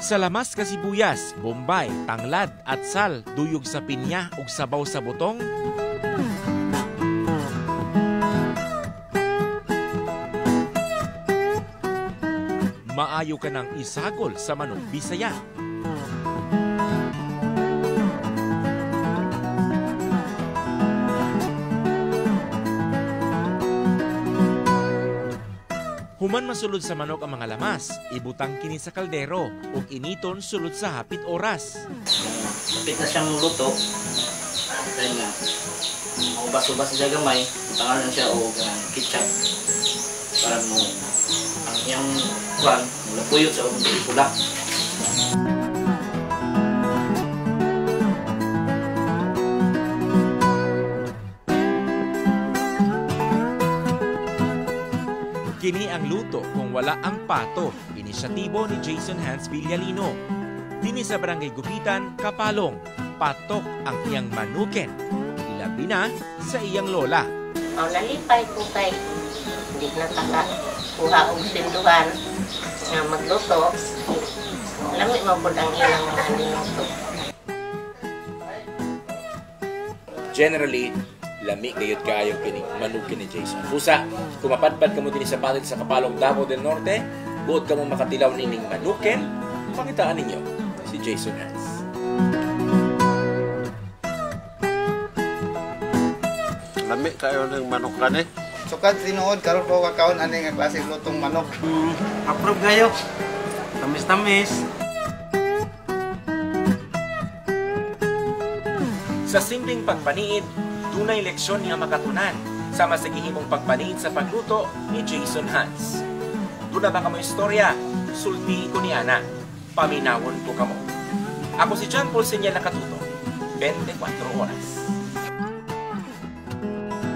Sa lamas ka sibuyas, bombay, tanglad at sal, duyog sa pinya ug sabaw sa butong. Maayo ka ng isagol sa manok Bisaya. Human masulod sa manok ang mga lamas, ibutang kini sa kaldero ug initon sulod sa hapit oras. Kapit na siyang luto, dahil nga, maubas-ubas siya gamay, tangal na siya o ketchup para mo ang iyang kwan, puyot sa pula. Kini ang luto kung wala ang pato, inisyatibo ni Jason Hans Villalino. Dini sa Barangay Gupitan, Kapalong, patok ang iyang manuken. Ilabi na sa iyang lola. Ang nalipay ko kay hindi na kuha og sinduhan nga magluto. Lami mo po ang ilang mga niluto. Generally, lami gayud kaayo kini manukin ni Jason. Pusa, kung mapadpad ka mo din sa palit sa Kapalong, Davao del Norte, buot ka mo makatilaw nining manukin, pangitaan ninyo si Jason Hans. Lami kayo ng manok ka ni. Sukad sinuod, karon ko kakaon ani nga klase lutong manok. Approve kayo. Tamis-tamis. Sa simpleng pagpaniid, tunay leksyon nga makatunan sa masigihimong pagpaniid sa pagluto ni Jason Hans. Doon na ba kamo istorya? Sulti ko ni Ana. Paminawon ko kamo. Ako si John Paul Senyal Nakatuto. 24 oras.